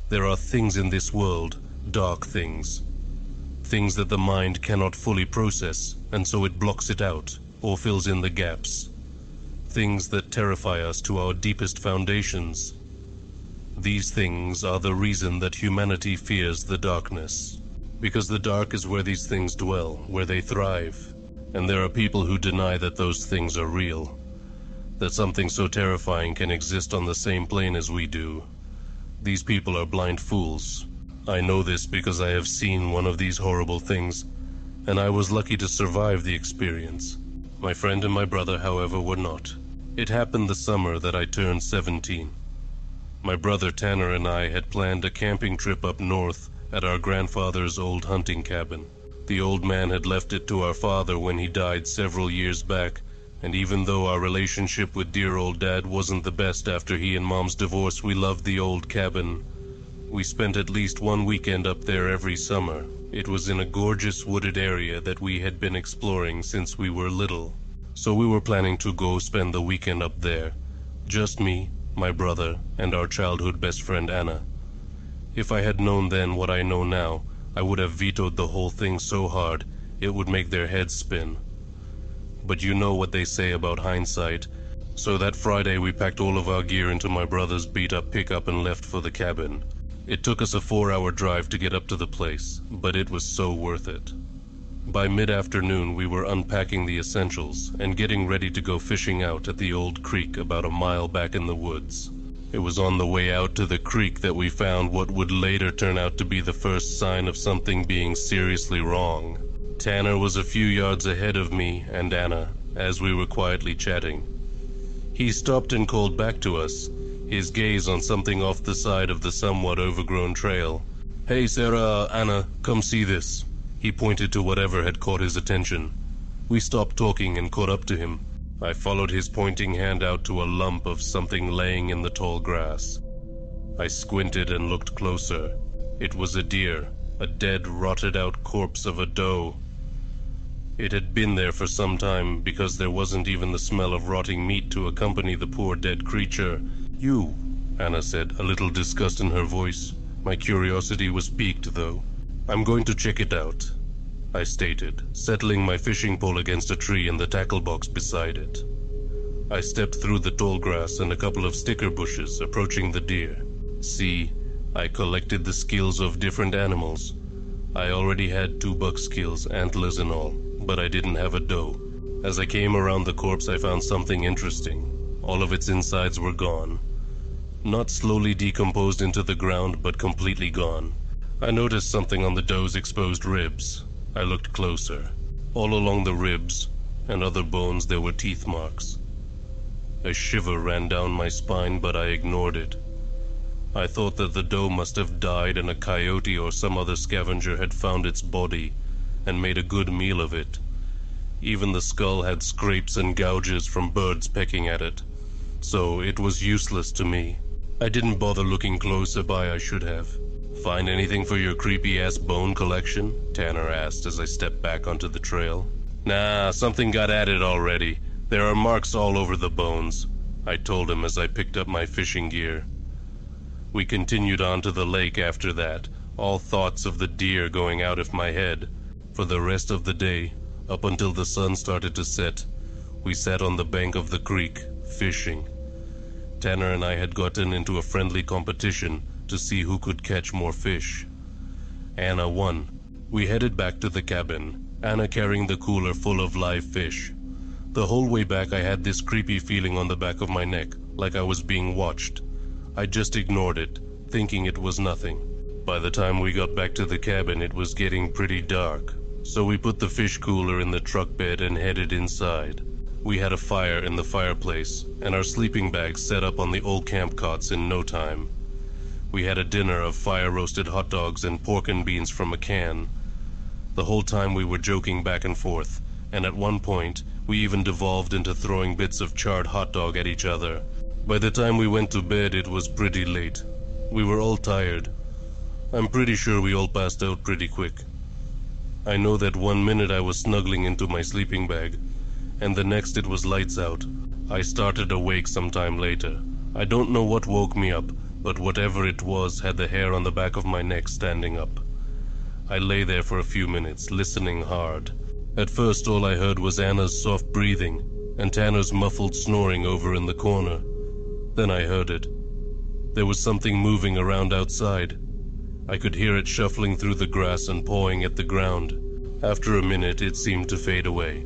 There are things in this world, dark things. Things that the mind cannot fully process, and so it blocks it out, or fills in the gaps. Things that terrify us to our deepest foundations. These things are the reason that humanity fears the darkness. Because the dark is where these things dwell, where they thrive. And there are people who deny that those things are real. That something so terrifying can exist on the same plane as we do. These people are blind fools. I know this because I have seen one of these horrible things, and I was lucky to survive the experience. My friend and my brother, however, were not. It happened the summer that I turned 17. My brother Tanner and I had planned a camping trip up north at our grandfather's old hunting cabin. The old man had left it to our father when he died several years back, and even though our relationship with dear old Dad wasn't the best after he and Mom's divorce, we loved the old cabin. We spent at least one weekend up there every summer. It was in a gorgeous wooded area that we had been exploring since we were little. So we were planning to go spend the weekend up there. Just me, my brother, and our childhood best friend Anna. If I had known then what I know now, I would have vetoed the whole thing so hard it would make their heads spin. But you know what they say about hindsight. So that Friday we packed all of our gear into my brother's beat-up pickup and left for the cabin. It took us a 4-hour drive to get up to the place, but it was so worth it. By mid-afternoon we were unpacking the essentials and getting ready to go fishing out at the old creek about a mile back in the woods. It was on the way out to the creek that we found what would later turn out to be the first sign of something being seriously wrong. Tanner was a few yards ahead of me and Anna as we were quietly chatting. He stopped and called back to us, his gaze on something off the side of the somewhat overgrown trail. "Hey Sarah, Anna, come see this." He pointed to whatever had caught his attention. We stopped talking and caught up to him. I followed his pointing hand out to a lump of something laying in the tall grass. I squinted and looked closer. It was a deer, a dead, rotted-out corpse of a doe. It had been there for some time because there wasn't even the smell of rotting meat to accompany the poor dead creature. "You," Anna said, a little disgust in her voice. My curiosity was piqued, though. "I'm going to check it out," I stated, settling my fishing pole against a tree and the tackle box beside it. I stepped through the tall grass and a couple of sticker bushes, approaching the deer. See, I collected the skills of different animals. I already had 2 buck skills, antlers and all, but I didn't have a doe. As I came around the corpse, I found something interesting. All of its insides were gone. Not slowly decomposed into the ground, but completely gone. I noticed something on the doe's exposed ribs. I looked closer. All along the ribs and other bones there were teeth marks. A shiver ran down my spine, but I ignored it. I thought that the doe must have died and a coyote or some other scavenger had found its body and made a good meal of it. Even the skull had scrapes and gouges from birds pecking at it, so it was useless to me. I didn't bother looking closer by. I should have. "Find anything for your creepy-ass bone collection?" Tanner asked as I stepped back onto the trail. "Nah, something got at it already. There are marks all over the bones," I told him as I picked up my fishing gear. We continued on to the lake after that, all thoughts of the deer going out of my head. For the rest of the day, up until the sun started to set, we sat on the bank of the creek, fishing. Tanner and I had gotten into a friendly competition to see who could catch more fish. Anna won. We headed back to the cabin, Anna carrying the cooler full of live fish. The whole way back I had this creepy feeling on the back of my neck, like I was being watched. I just ignored it, thinking it was nothing. By the time we got back to the cabin, it was getting pretty dark, so we put the fish cooler in the truck bed and headed inside. We had a fire in the fireplace, and our sleeping bags set up on the old camp cots in no time. We had a dinner of fire-roasted hot dogs and pork and beans from a can. The whole time we were joking back and forth, and at one point, we even devolved into throwing bits of charred hot dog at each other. By the time we went to bed, it was pretty late. We were all tired. I'm pretty sure we all passed out pretty quick. I know that one minute I was snuggling into my sleeping bag, and the next it was lights out. I started awake sometime later. I don't know what woke me up, but whatever it was had the hair on the back of my neck standing up. I lay there for a few minutes, listening hard. At first all I heard was Anna's soft breathing and Tanner's muffled snoring over in the corner. Then I heard it. There was something moving around outside. I could hear it shuffling through the grass and pawing at the ground. After a minute, it seemed to fade away.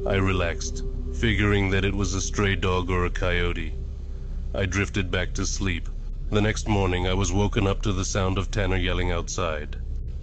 I relaxed, figuring that it was a stray dog or a coyote. I drifted back to sleep. The next morning, I was woken up to the sound of Tanner yelling outside.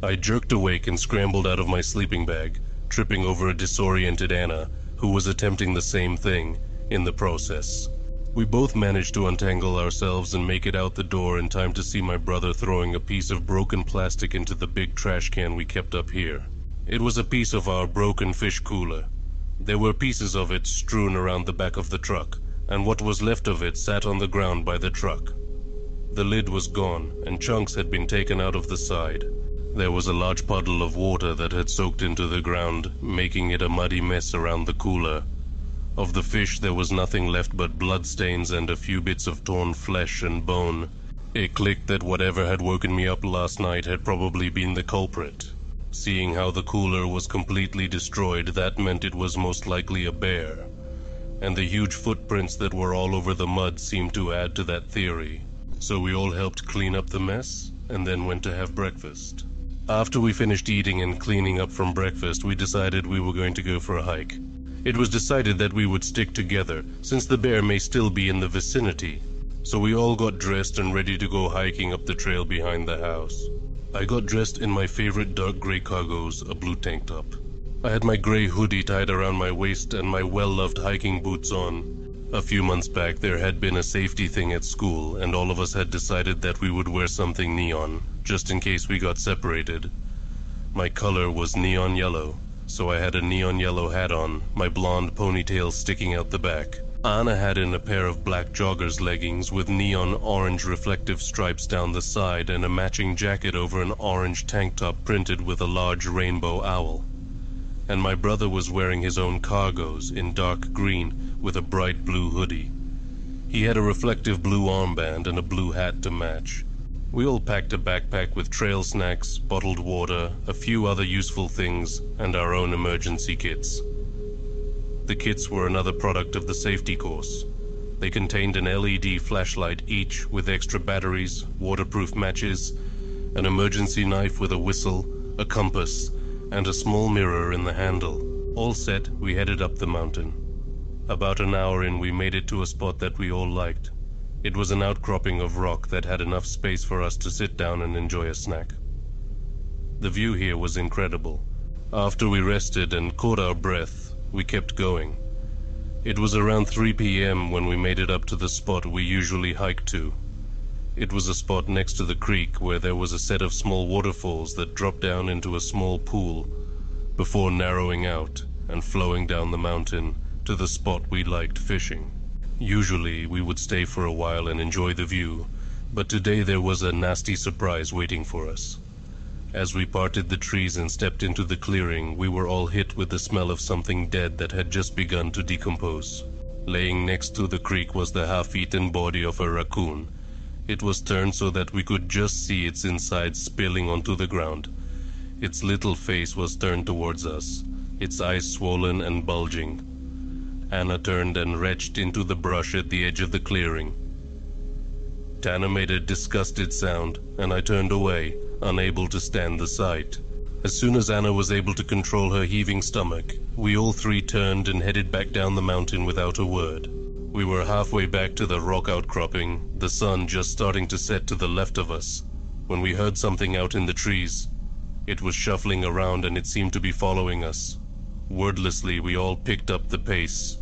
I jerked awake and scrambled out of my sleeping bag, tripping over a disoriented Anna, who was attempting the same thing in the process. We both managed to untangle ourselves and make it out the door in time to see my brother throwing a piece of broken plastic into the big trash can we kept up here. It was a piece of our broken fish cooler. There were pieces of it strewn around the back of the truck, and what was left of it sat on the ground by the truck. The lid was gone, and chunks had been taken out of the side. There was a large puddle of water that had soaked into the ground, making it a muddy mess around the cooler. Of the fish there was nothing left but bloodstains and a few bits of torn flesh and bone. It clicked that whatever had woken me up last night had probably been the culprit. Seeing how the cooler was completely destroyed, that meant it was most likely a bear. And the huge footprints that were all over the mud seemed to add to that theory. So we all helped clean up the mess, and then went to have breakfast. After we finished eating and cleaning up from breakfast, we decided we were going to go for a hike. It was decided that we would stick together, since the bear may still be in the vicinity. So we all got dressed and ready to go hiking up the trail behind the house. I got dressed in my favorite dark gray cargos, a blue tank top. I had my gray hoodie tied around my waist and my well-loved hiking boots on. A few months back there had been a safety thing at school, and all of us had decided that we would wear something neon, just in case we got separated. My color was neon yellow, so I had a neon yellow hat on, my blonde ponytail sticking out the back. Anna had in a pair of black joggers leggings with neon orange reflective stripes down the side and a matching jacket over an orange tank top printed with a large rainbow owl. And my brother was wearing his own cargos in dark green with a bright blue hoodie. He had a reflective blue armband and a blue hat to match. We all packed a backpack with trail snacks, bottled water, a few other useful things, and our own emergency kits. The kits were another product of the safety course. They contained an LED flashlight each with extra batteries, waterproof matches, an emergency knife with a whistle, a compass, and a small mirror in the handle. All set, we headed up the mountain. About an hour in, we made it to a spot that we all liked. It was an outcropping of rock that had enough space for us to sit down and enjoy a snack. The view here was incredible. After we rested and caught our breath, we kept going. It was around 3 p.m. when we made it up to the spot we usually hike to. It was a spot next to the creek where there was a set of small waterfalls that dropped down into a small pool before narrowing out and flowing down the mountain to the spot we liked fishing. Usually we would stay for a while and enjoy the view, but today there was a nasty surprise waiting for us. As we parted the trees and stepped into the clearing, we were all hit with the smell of something dead that had just begun to decompose. Laying next to the creek was the half-eaten body of a raccoon. It was turned so that we could just see its insides spilling onto the ground. Its little face was turned towards us, its eyes swollen and bulging. Anna turned and retched into the brush at the edge of the clearing. Tanner made a disgusted sound, and I turned away, unable to stand the sight. As soon as Anna was able to control her heaving stomach, we all three turned and headed back down the mountain without a word. We were halfway back to the rock outcropping, the sun just starting to set to the left of us, when we heard something out in the trees. It was shuffling around and it seemed to be following us. Wordlessly, we all picked up the pace.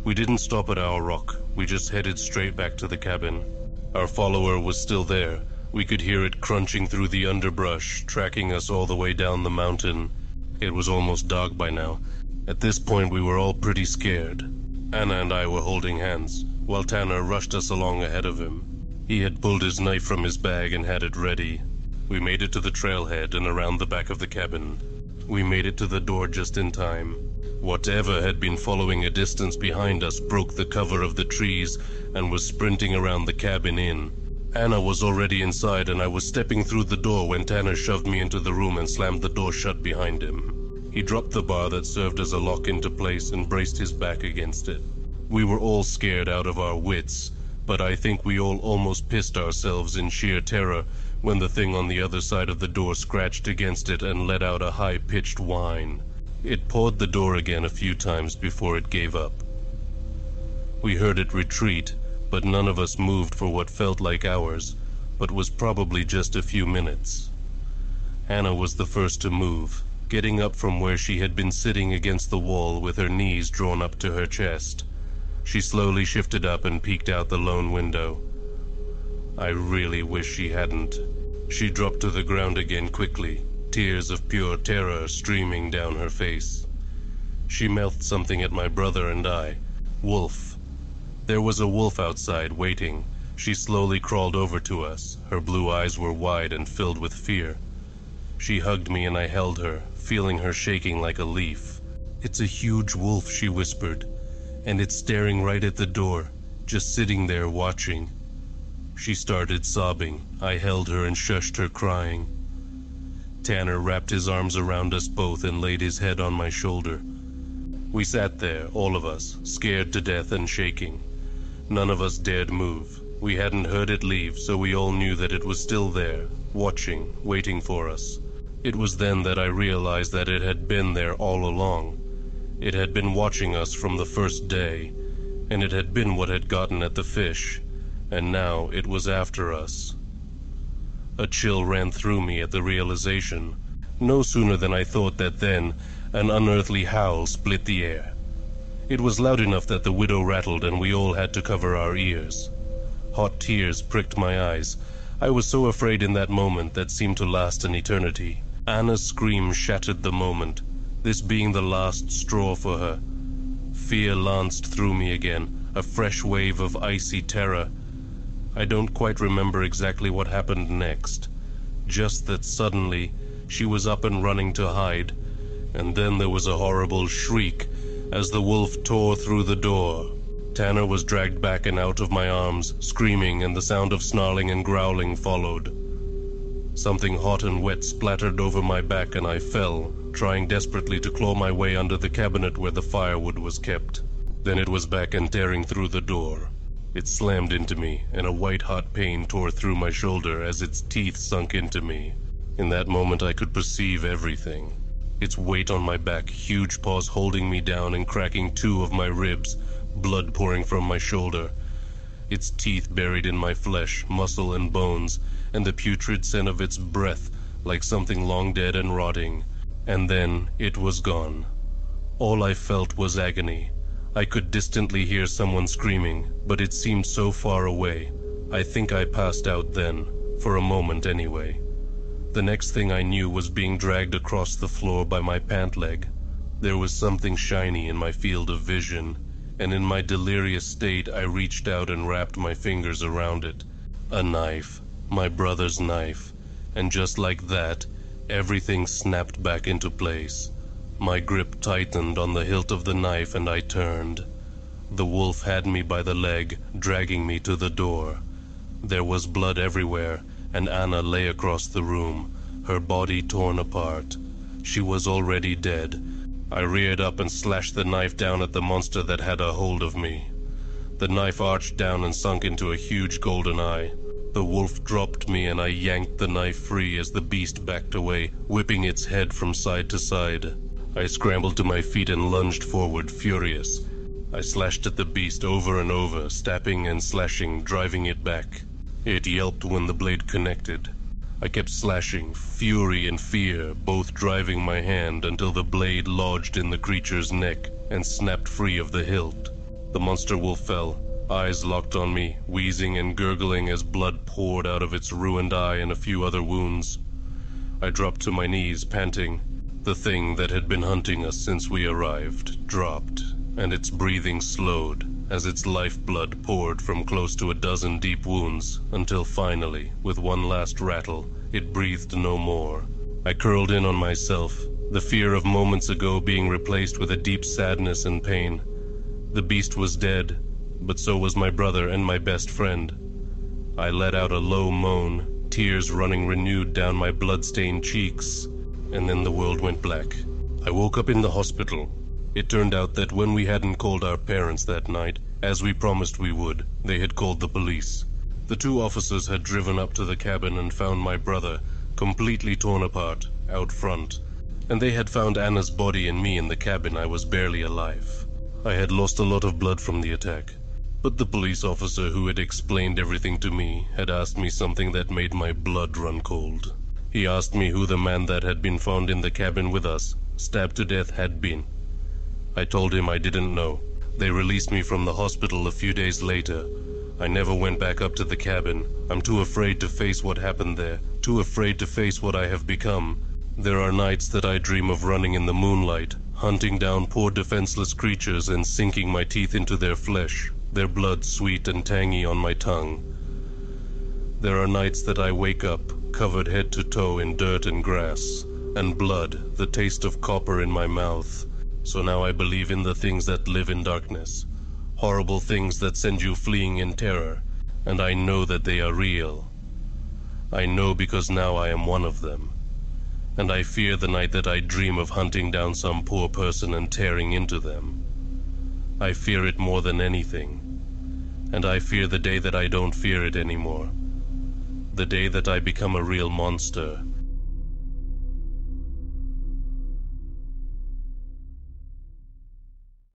We didn't stop at our rock, we just headed straight back to the cabin. Our follower was still there. We could hear it crunching through the underbrush, tracking us all the way down the mountain. It was almost dark by now. At this point we were all pretty scared. Anna and I were holding hands, while Tanner rushed us along ahead of him. He had pulled his knife from his bag and had it ready. We made it to the trailhead and around the back of the cabin. We made it to the door just in time. Whatever had been following a distance behind us broke the cover of the trees and was sprinting around the cabin in. Anna was already inside, and I was stepping through the door when Tanner shoved me into the room and slammed the door shut behind him. He dropped the bar that served as a lock into place and braced his back against it. We were all scared out of our wits, but I think we all almost pissed ourselves in sheer terror when the thing on the other side of the door scratched against it and let out a high-pitched whine. It pawed the door again a few times before it gave up. We heard it retreat, but none of us moved for what felt like hours, but was probably just a few minutes. Anna was the first to move, getting up from where she had been sitting against the wall with her knees drawn up to her chest. She slowly shifted up and peeked out the lone window. I really wish she hadn't. She dropped to the ground again quickly, tears of pure terror streaming down her face. She mouthed something at my brother and I. Wolf. There was a wolf outside waiting. She slowly crawled over to us. Her blue eyes were wide and filled with fear. She hugged me and I held her, feeling her shaking like a leaf. "It's a huge wolf," she whispered, "and it's staring right at the door, just sitting there watching." She started sobbing. I held her and shushed her crying. Tanner wrapped his arms around us both and laid his head on my shoulder. We sat there, all of us, scared to death and shaking. None of us dared move. We hadn't heard it leave, so we all knew that it was still there, watching, waiting for us. It was then that I realized that it had been there all along. It had been watching us from the first day, and it had been what had gotten at the fish, and now it was after us. A chill ran through me at the realization. No sooner than I thought that then, an unearthly howl split the air. It was loud enough that the widow rattled and we all had to cover our ears. Hot tears pricked my eyes. I was so afraid in that moment that seemed to last an eternity. Anna's scream shattered the moment, this being the last straw for her. Fear lanced through me again, a fresh wave of icy terror. I don't quite remember exactly what happened next, just that suddenly she was up and running to hide, and then there was a horrible shriek as the wolf tore through the door. Tanner was dragged back and out of my arms, screaming, and the sound of snarling and growling followed. Something hot and wet splattered over my back and I fell, trying desperately to claw my way under the cabinet where the firewood was kept. Then it was back and tearing through the door. It slammed into me, and a white-hot pain tore through my shoulder as its teeth sunk into me. In that moment I could perceive everything. Its weight on my back, huge paws holding me down and cracking 2 of my ribs, blood pouring from my shoulder. Its teeth buried in my flesh, muscle and bones, and the putrid scent of its breath like something long dead and rotting. And then it was gone. All I felt was agony. I could distantly hear someone screaming, but it seemed so far away. I think I passed out then, for a moment anyway. The next thing I knew was being dragged across the floor by my pant leg. There was something shiny in my field of vision, and in my delirious state I reached out and wrapped my fingers around it. A knife, my brother's knife, and just like that, everything snapped back into place. My grip tightened on the hilt of the knife and I turned. The wolf had me by the leg, dragging me to the door. There was blood everywhere, and Anna lay across the room, her body torn apart. She was already dead. I reared up and slashed the knife down at the monster that had a hold of me. The knife arched down and sunk into a huge golden eye. The wolf dropped me and I yanked the knife free as the beast backed away, whipping its head from side to side. I scrambled to my feet and lunged forward, furious. I slashed at the beast over and over, stabbing and slashing, driving it back. It yelped when the blade connected. I kept slashing, fury and fear, both driving my hand until the blade lodged in the creature's neck and snapped free of the hilt. The monster wolf fell, eyes locked on me, wheezing and gurgling as blood poured out of its ruined eye and a few other wounds. I dropped to my knees, panting. The thing that had been hunting us since we arrived dropped, and its breathing slowed as its lifeblood poured from close to a dozen deep wounds, until finally, with one last rattle, it breathed no more. I curled in on myself, the fear of moments ago being replaced with a deep sadness and pain. The beast was dead, but so was my brother and my best friend. I let out a low moan, tears running renewed down my blood-stained cheeks, and then the world went black. I woke up in the hospital. It turned out that when we hadn't called our parents that night, as we promised we would, they had called the police. The 2 officers had driven up to the cabin and found my brother, completely torn apart, out front. And they had found Anna's body and me in the cabin. I was barely alive. I had lost a lot of blood from the attack. But the police officer who had explained everything to me had asked me something that made my blood run cold. He asked me who the man that had been found in the cabin with us, stabbed to death, had been. I told him I didn't know. They released me from the hospital a few days later. I never went back up to the cabin. I'm too afraid to face what happened there, too afraid to face what I have become. There are nights that I dream of running in the moonlight, hunting down poor defenseless creatures and sinking my teeth into their flesh, their blood sweet and tangy on my tongue. There are nights that I wake up, covered head to toe in dirt and grass, and blood, the taste of copper in my mouth. So now I believe in the things that live in darkness, horrible things that send you fleeing in terror, and I know that they are real. I know because now I am one of them. And I fear the night that I dream of hunting down some poor person and tearing into them. I fear it more than anything. And I fear the day that I don't fear it anymore. The day that I become a real monster,